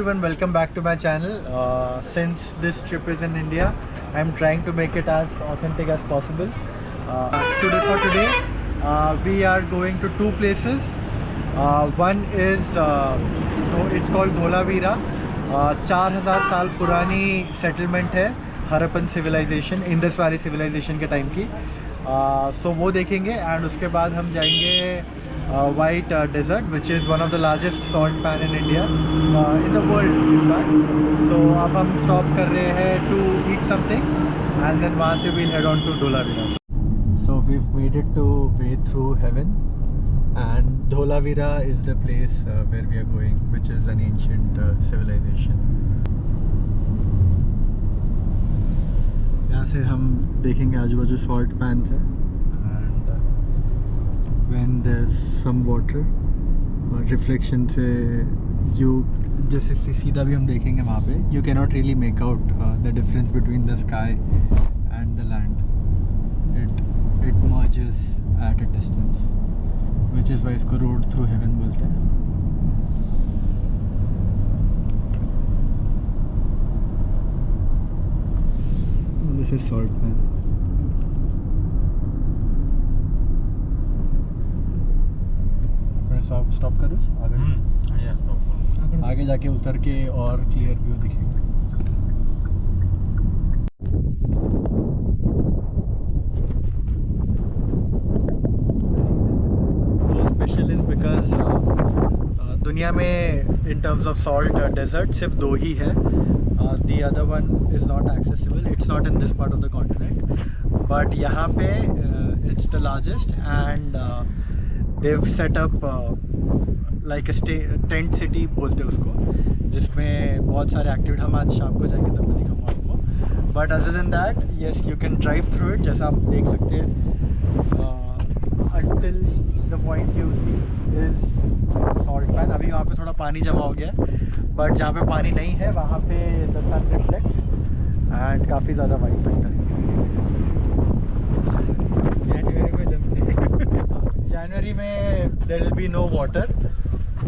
everyone, welcome back to my channel. Since this trip is in India, I'm trying to make it as authentic as possible. Today, we are going to two places. One is it's called Dholavira. 4000 साल पुरानी settlement है Harappan civilization, Indus valley civilization के time की. So वो देखेंगे and उसके बाद हम जाएंगे white desert, which is one of the largest salt pan in India, in the world in fact. So अब हम stop कर रहे हैं to eat something and then वहाँ से we'll head on to Dholavira. So we've made it to way through heaven and Dholavira is the place where we are going, which is an ancient civilization. यहाँ से हम देखेंगे आजू बाजू salt pans है. When there's some water reflection से you जैसे सीधा भी हम देखेंगे वहाँ पे you cannot really make out the difference between the sky and the land. It merges at a distance, which is why इसको road through heaven बोलते हैं. This is salt pan. Stop करो आगे जाके उतर के और क्लियर व्यू दिखेगा. तो स्पेशल इज बिकॉज दुनिया में in terms of salt desert सिर्फ दो ही है. The other one is not accessible, it's not in this part of the continent, but यहाँ पे it's the largest and they've set up like a tent city बोलते हैं उसको, जिसमें बहुत सारे एक्टिविटी. हम आज शाम को जाएंगे तब मैं दिखाऊंगा आपको. But other than that yes you can drive through it, जैसा आप देख सकते हैं. until the point you see is salt pan. अभी वहाँ पे थोड़ा पानी जमा हो गया है, बट जहाँ पे पानी नहीं है वहाँ पे the sun reflects and काफ़ी ज़्यादा वाइट लगता है. जनवरी में there will be no water,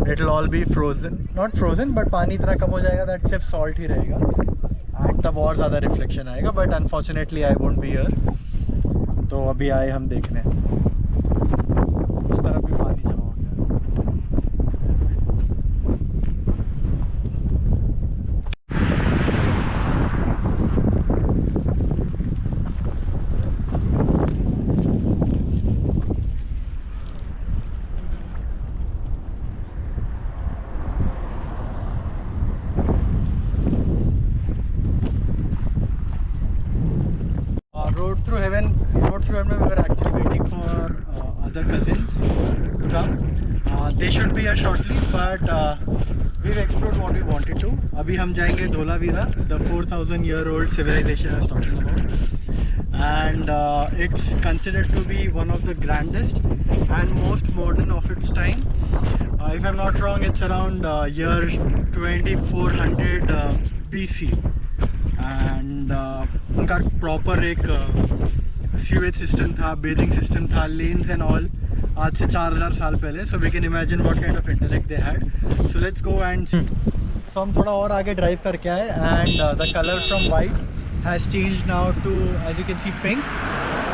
it will all be frozen, not frozen but पानी इतना कम हो जाएगा that सिर्फ salt ही रहेगा and तब और ज़्यादा reflection आएगा. but unfortunately I won't be here. तो अभी आए हम देखने. उस तरफ भी पानी जमा हो गया. Road through heaven में we were actually waiting for other cousins to come. They should be here shortly, but we've explored what we wanted to. अभी हम जाएंगे Dholavira, the 4000-year-old civilization I was talking about, and it's considered to be one of the grandest and most modern of its time. If I'm not wrong, it's around year 2400 BC. And उनका proper एक sewage system था, bathing system था, lanes and all, आज से 4000 साल पहले. So we can imagine what kind of intellect they had. So let's go and so हम थोड़ा और आगे ड्राइव करके आए and the colour from white has changed now to as you can see pink.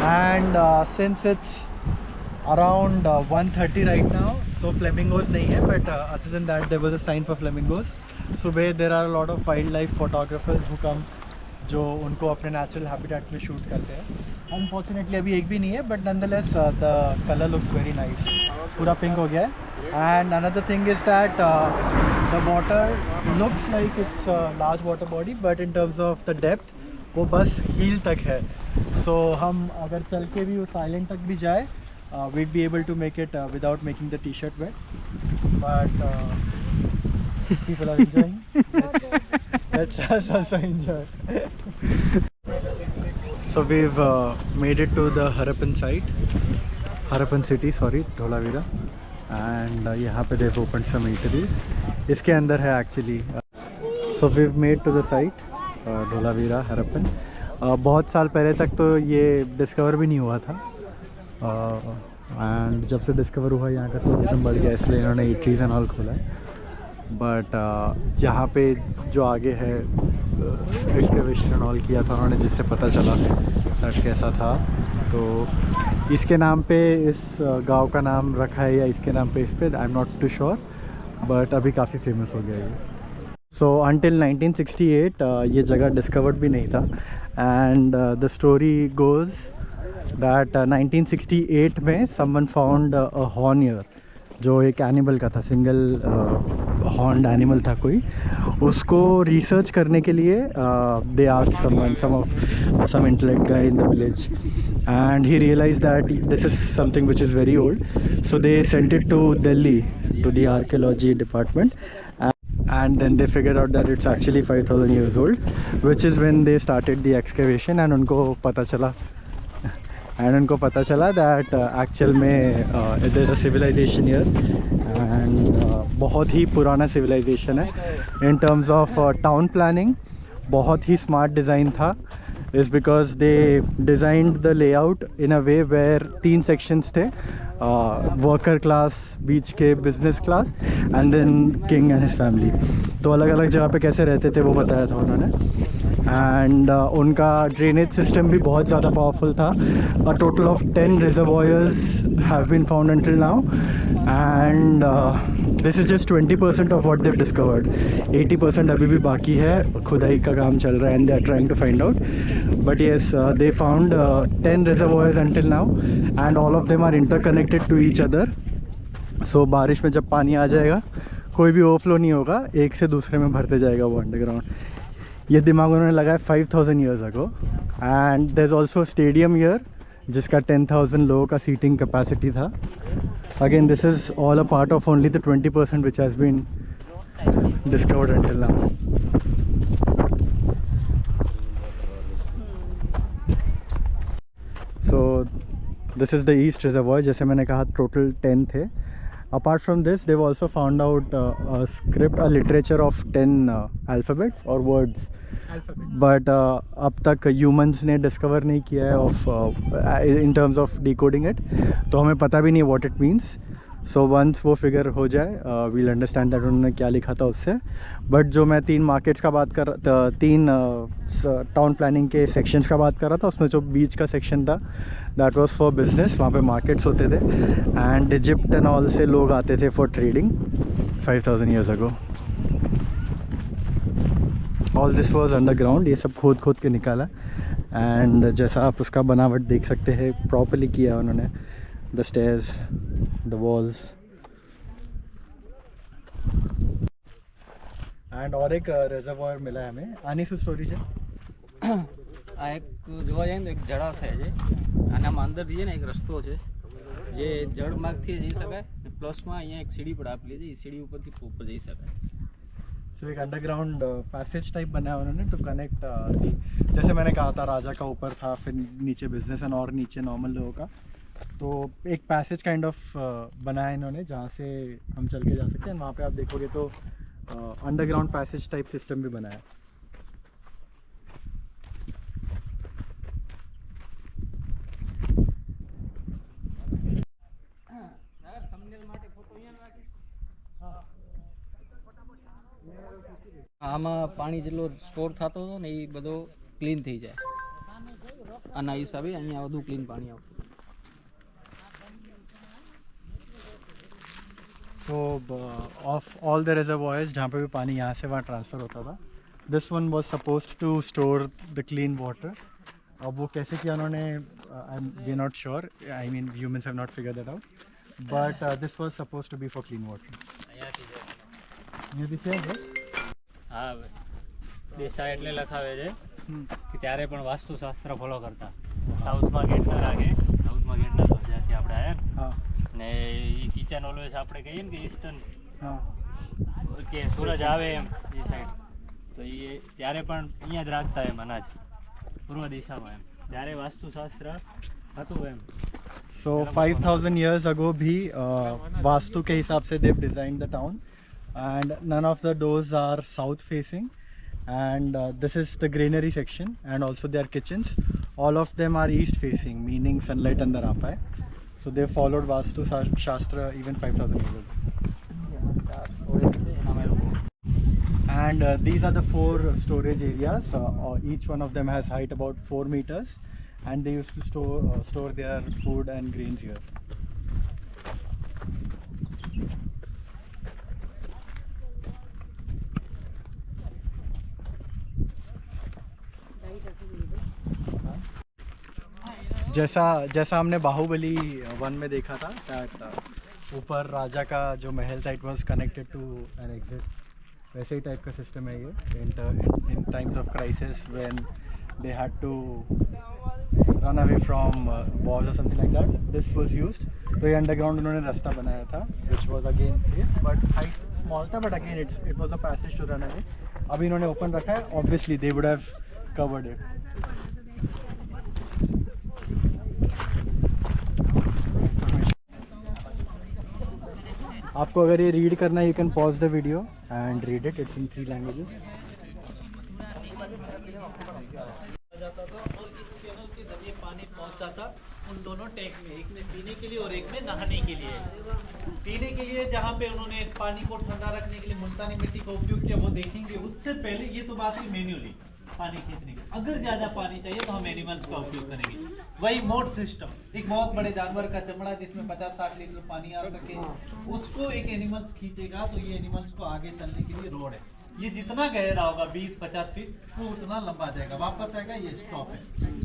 And since it's around 1:30 right now, तो flamingos नहीं है, but other than that there was a sign for flamingos. सुबह there are lot of wildlife photographers who come, जो उनको अपने natural habitat में shoot करते हैं. अनफॉर्चुनेटली अभी एक भी नहीं है, but nonetheless the colour looks very nice. पूरा पिंक हो गया है. And another thing is that the water looks like it's large water body, but in terms of the depth वो बस हील तक है. सो हम अगर चल के भी उस आइलैंड तक भी जाए, we'd be able to make it without making the t-shirt wet. But people are enjoying. Let's us also enjoy. So we've made it to the Harappan site, Harappan city, sorry, Dholavira, and यहाँ पे they've opened some eateries. इसके अंदर है actually. So we've made to the site, Dholavira, Harappan. बहुत साल पहले तक तो ये डिस्कवर भी नहीं हुआ था. एंड जब से डिस्कवर हुआ यहाँ का टूरिज्म बढ़ गया, इसलिए इन्होंने ईटरीज एंड ऑल खोला है. बट यहाँ पे जो आगे है एक्सकवेशन ऑल किया था उन्होंने, जिससे पता चला दैट कैसा था। तो इसके नाम पे इस गांव का नाम रखा है या इसके नाम पे इस पे, I am not too sure, but अभी काफ़ी फेमस हो गया है। सो अंटिल 1968 ये जगह डिस्कवर्ड भी नहीं था। And the story goes that 1968 में someone found a horn year, जो एक एनिमल का था, सिंगल हॉर्न्ड एनिमल था कोई। उसको रिसर्च करने के लिए they asked some intellect guy in the village, and he realized that this is something which is very old. So they sent it to Delhi, to the archaeology department, and then they figured out that it's actually 5,000 years old, which is when they started the excavation. And उनको पता चला that actual में there's a civilization here, and बहुत ही पुराना civilization है। in terms of town planning बहुत ही smart design था, is because they designed the layout in a way where 3 sections थे, वर्कर क्लास, बीच के business class, and then king and his family. तो अलग अलग जगह पे कैसे रहते थे वो बताया था उन्होंने। एंड उनका ड्रेनेज सिस्टम भी बहुत ज़्यादा पावरफुल था। A total of 10 reservoirs have been found until now, and this is just 20% of what they've discovered. 80% अभी भी बाकी है, खुदाई का काम चल रहा है, and they are trying to find out. But yes, they found 10 reservoirs until now, and all of them are interconnected to each other. So बारिश में जब पानी आ जाएगा कोई भी ओवरफ्लो नहीं होगा, एक से दूसरे में भरते जाएगा वो अंडरग्राउंड। ये दिमाग उन्होंने लगाया 5,000 years ago. And there is also stadium here जिसका 10,000 लोगों का सीटिंग कैपेसिटी था। Again this is all a part of only the 20% which has been discovered until now. So this is the east reservoir, जैसे मैंने कहा total 10 थे। Apart from this, they've also found out a script, a literature of 10 alphabets or words. But अब तक humans ने discover नहीं किया है of in terms of decoding it, तो हमें पता भी नहीं what it means. So once वो figure हो जाए, we'll understand that उन्होंने क्या लिखा था उससे। But जो मैं 3 मार्केट्स का बात कर 3 टाउन प्लानिंग के सेक्शंस का बात कर रहा था, उसमें जो बीच का सेक्शन था दैट वाज फॉर बिजनेस, वहाँ पे मार्केट्स होते थे, एंड इजिप्ट एंड ऑल से लोग आते थे for trading 5,000 years ago. All this was underground, ये सब खोद खोद के निकाला, एंड जैसा आप उसका बनावट देख सकते हैं प्रॉपर्ली किया उन्होंने, the stairs, the walls. And और एक रिजर्वॉयर मिला है हमें। आनी सु स्टोरी है આ એક જોવા જાય ને તો એક જળાશય છે, આનામાં અંદરથી છે ને એક રસ્તો છે જે જળમાર્ગથી જઈ શકાય, પ્લસમાં અહીંયા એક સીડી પણ આપેલી છે, એ સીડી ઉપરથી ઉપર જઈ શકાય। सो एक अंडरग्राउंड पैसेज टाइप बनाया उन्होंने टू कनेक्ट, जैसे मैंने कहा था राजा का ऊपर था, फिर नीचे बिजनेस एंड और नीचे नॉर्मल लोगों का, तो एक पैसेज काइंड ऑफ बनाया इन्होंने जहाँ से हम चल के जा सकते हैं। वहाँ पे आप देखोगे तो अंडरग्राउंड पैसेज टाइप सिस्टम भी बनाया। આમાં પાણી જેટલો સ્ટોર થતો હતો ને એ બધો ક્લીન થઈ જાય, આના હિસાબે અહીંયા બધું ક્લીન પાણી આવતું। सो ऑफ ऑल द रिजर्वॉयर्स जहाँ पे भी पानी यहाँ से वहाँ ट्रांसफ़र होता था, this one was supposed to store the clean water. अब वो कैसे किया उन्होंने, we not sure, I mean humans have not figure that out, but this was supposed to be for clean water. હા દિશા એટલે લખાવે છે કે ત્યારે પણ વાસ્તુશાસ્ત્ર ફોલો કરતા, સાઉથમાં ગેટ ના રાખે, સાઉથમાં ગેટ ના જ્યાંથી આપણે આવ્યા ને એ કિચન ઓલવેઝ આપણે કહીએ ને કે ઈસ્ટર્ન, કે સૂરજ આવે એમ એ સાઈડ, તો એ ત્યારે પણ અહીંયા જ રાખતા એમ અનાજ પૂર્વ દિશામાં એમ, ત્યારે વાસ્તુશાસ્ત્ર હતું એમ। So 5,000 years ago भी वास्तु के हिसाब से they've designed the town, and none of the doors are south facing, and this is the granary section and also their kitchens, all of them are east facing, meaning sunlight अंदर आ पाए। So they followed vastu शास्त्र even 5,000 years ago। And these are the 4 storage areas. Each one of them has height about 4 meters, and they used to store their food and grains here. जैसा हमने बाहुबली 1 में देखा था, that ऊपर राजा का जो महल था, it was connected to an exit, वैसे ही टाइप का सिस्टम है ये। In times of crisis when they had to run away from wars और something like that, this was used. तो ये अंडरग्राउंड उन्होंने रास्ता बनाया था, which was again safe, but height small था, but again it was a passage to run away. अभी इन्होंने ओपन रखा है, obviously they would have covered it. आपको अगर ये रीड करना है, you can pause the video and read it, it's in 3 languages. पानी पहुंचा था उन दोनों टैंक में, एक में पीने के लिए और एक में नहाने के लिए। पीने के लिए जहाँ पे उन्होंने पानी को ठंडा रखने के लिए मुल्तानी मिट्टी का उपयोग किया, वो देखेंगे। उससे पहले ये तो बात हुई मैन्युअली पानी खींचने की। अगर ज़्यादा पानी चाहिए तो हम एनिमल्स का उपयोग करेंगे। वही मोड सिस्टम, एक बहुत बड़े जानवर का चमड़ा जिसमें 50-60 लीटर पानी आ सके, उसको एक एनिमल्स खींचेगा, तो ये एनिमल्स को आगे चलने के लिए रोड है। ये जितना गहरा होगा 20-50 फीट, वो उतना लंबा जाएगा, वापस आएगा, ये स्टॉप है।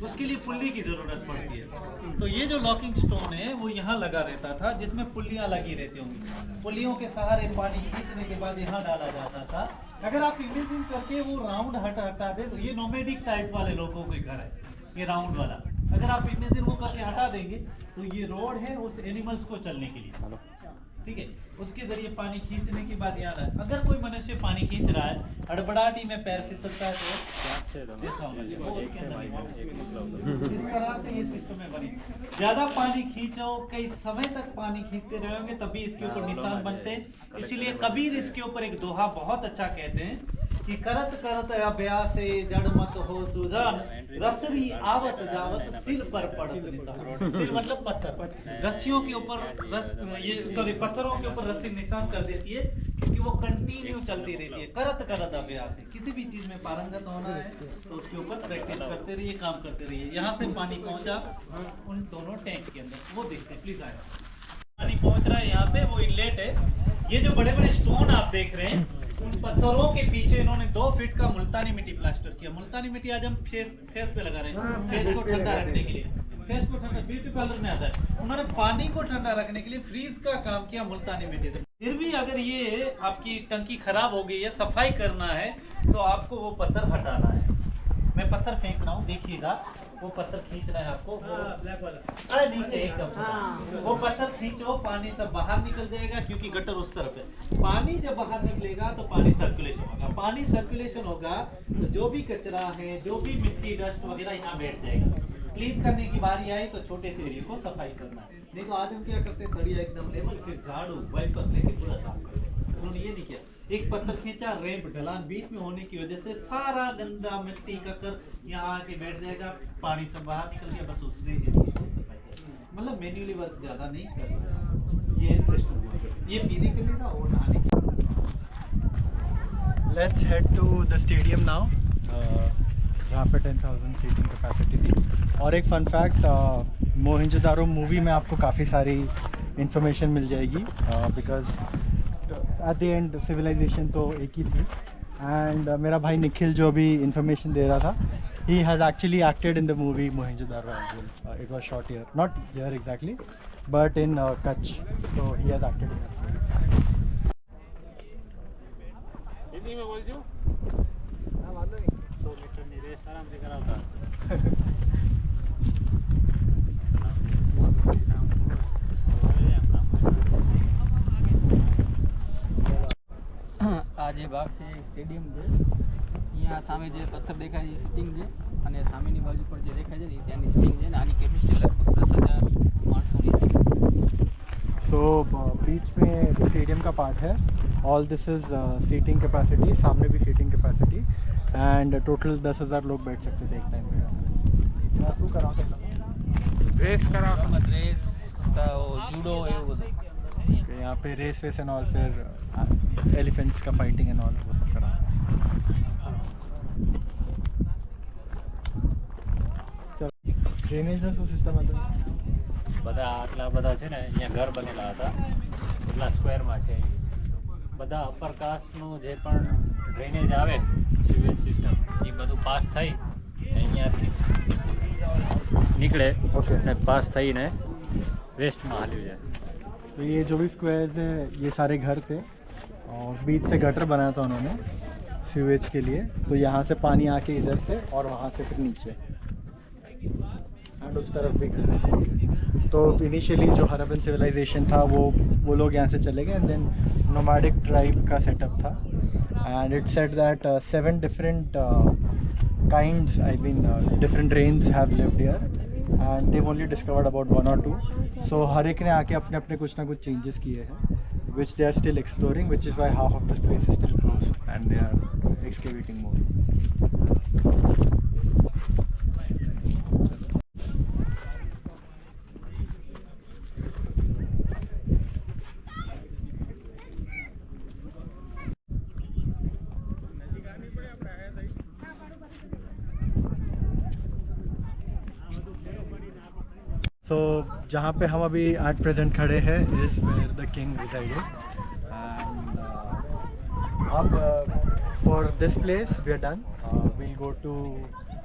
उसके लिए पुल्ली की ज़रूरत पड़ती है। तो ये जो लॉकिंग स्टोन है वो यहाँ लगा रहता था, जिसमें पुल्लियाँ लगी रहती होंगी। पुल्लियों के सहारे पानी खींचने के बाद यहाँ डाला जाता था। अगर आप इमेजिन करके वो राउंड हटा दे, तो ये नोमेडिक टाइप वाले लोगों के घर है, ये राउंड वाला। अगर आप इमेजिन वो करके हटा देंगे तो ये रोड है उस एनिमल्स को चलने के लिए, ठीक है। उसके जरिए पानी खींचने की बात यहाँ है। अगर कोई मनुष्य पानी खींच रहा है, हड़बड़ाहटी में पैर फिसलता है, तो इस तरह से ये सिस्टम है बनी। ज्यादा पानी खींचो, कई समय तक पानी खींचते रहोगे, तभी इसके ऊपर निशान बनते हैं। इसीलिए कबीर इसके ऊपर एक दोहा बहुत अच्छा कहते हैं कि करत करत अभ्यासे जड़ मत हो सुजान, रसरी आवत जावत सिर पर पड़त निशान। सिर मतलब पत्थर, रस्सियों के ऊपर पत्थरों के ऊपर रस्सी निशान कर देती है, क्योंकि वो कंटिन्यू चलती रहती है। करत करत अभ्यास, किसी भी चीज में पारंगत होना है तो उसके ऊपर प्रैक्टिस करते रहिए, काम करते रहिए। यहाँ से पानी पहुंचा उन दोनों टैंक के अंदर, वो देखते हैं, प्लीज आए। पानी पहुंच रहा है यहाँ पे, वो इनलेट है। ये जो बड़े बड़े स्टोन आप देख रहे हैं, उन पत्थरों के पीछे इन्होंने 2 फीट का मुल्तानी मिट्टी प्लास्टर किया। मुल्तानी मिट्टी आज हम फेस पे लगा रहे हैं, फेस को ठंडा रखने के लिए। फेस को ठंडा ब्यूटी पार्लर में आता है। उन्होंने पानी को ठंडा रखने के लिए फ्रीज का काम किया मुल्तानी मिट्टी से। फिर भी अगर ये आपकी टंकी खराब हो गई है, सफाई करना है, तो आपको वो पत्थर हटाना है। मैं पत्थर फेंक रहा हूँ, देखिएगा। वो पत्थर खींचना है आपको, ब्लैक वाला नीचे एकदम। वो पत्थर खींचो, पानी सब बाहर निकल जाएगा, क्योंकि गटर उस तरफ है। पानी जब बाहर निकलेगा तो पानी सर्कुलेशन होगा। पानी सर्कुलेशन होगा तो जो भी कचरा है, जो भी मिट्टी डस्ट वगैरह यहाँ बैठ जाएगा। क्लीन करने की बारी आई तो छोटे से एरिया को सफाई करना है। नहीं तो आज हम क्या करते हैं, तड़िया एकदम लेवल, फिर झाड़ू वाइपर लेके पूरा साफ करते हैं। उन्होंने ये नहीं किया। एक पत्थर खींचा, रैंप ढलान बीच में होने की वजह से सारा गंदा मिट्टी का कर यहाँ आके बैठ जाएगा, पानी सब बाहर निकल गया, बस उससे मतलब मैन्युअली वर्क ज़्यादा नहीं करना। ये सिस्टम ये पीने के लिए था और नहाने के लिए। Let's head to the stadium now, जहाँ पे 10,000 सीटिंग कैपेसिटी थी। और एक फन फैक्ट, मोहिंजोदारो मूवी में आपको काफ़ी सारी इंफॉर्मेशन मिल जाएगी, because at the end civilization तो एक ही थी। एंड मेरा भाई निखिल जो भी इंफॉर्मेशन दे रहा था, he has actually acted in the movie Mohenjodaro as well. It was shot here, not here exactly, but in Kutch, so he has acted in that movie. Hindi में बोल दो ना, वांदो नहीं। 100 मीटर ની રેસ આરામથી કરાવતા। આ જે ભાગ છે સ્ટેડિયમ છે, અહીંયા સામે જે પથ્થર દેખાય છે એ સિટિંગ છે, અને સામેની બાજુ પર જે દેખાય છે ને ત્યાંની સિટિંગ છે, ને આની કેપેસિટી લગભગ 10,000 માણસોની છે। सो बीच में स्टेडियम का पार्ट है, all this is seating capacity, सामने भी सीटिंग कैपेसिटी, एंड टोटल 10,000 लोग बैठ सकते थे एक टाइम पे। शू करा રેસ કરાવ, રેસ જુડો એવું બધું। यहाँ पे रेस वेस एंड ऑल, फिर एलिफेंट्स का फाइटिंग एंड ऑल वो सब करा। ડ્રેનેજનો શું સિસ્ટમ હતો? બધા આટલા બધા છે ને અહીંયા ઘર બનેલા હતા, એટલા સ્ક્વેરમાં છે. બધા અપર કાસ્ટનું જે પણ ડ્રેનેજ આવે સીવેજ સિસ્ટમ એ બધું પાસ થઈ અહીંયાથી નીકળે અને પાસ થઈને વેસ્ટમાં હાલ્યું જાય. तो ये जो भी स्क्वायर्स है ये सारे घर थे और बीच से गटर बनाया था उन्होंने सीवेज के लिए. तो यहाँ से पानी आके इधर से और वहाँ से फिर नीचे एंड उस तरफ भी घर है. तो इनिशियली जो हरप्पन सिविलाइजेशन था वो लोग यहाँ से चले गए एंड देन नोमैडिक ट्राइब का सेटअप था and it said that 7 different kinds, I mean different rains have lived here and they've only discovered about 1 or 2. So हर एक ने आके अपने अपने कुछ ना कुछ changes किए हैं which they are still exploring, which is why half of this place is still closed and they are excavating more. So जहाँ पे हम अभी एट प्रेजेंट खड़े हैं is where the king resided and अब for this place we are done. We'll go to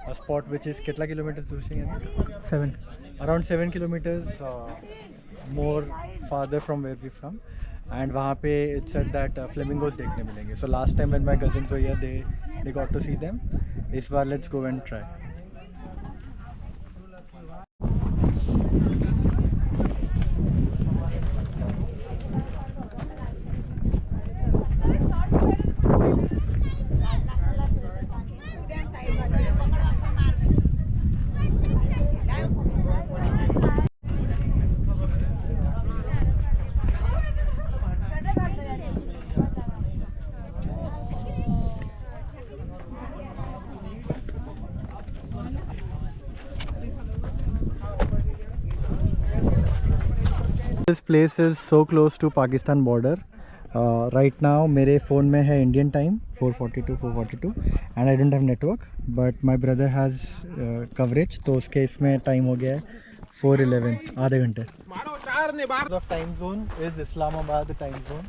a spot which is कितना kilometre दूर से? 7, around 7 kilometers more farther from where we from and वहाँ पे it's said that flamingos देखने मिलेंगे. So last time when my cousins were here they got to see them. इस बार let's go and try. This place is so close to Pakistan border. Right now मेरे phone में है Indian time 4:42 and I don't have network, but my brother has coverage. तो उसके इसमें time हो गया है 4:11, आधे घंटे. The time zone is Islamabad time zone.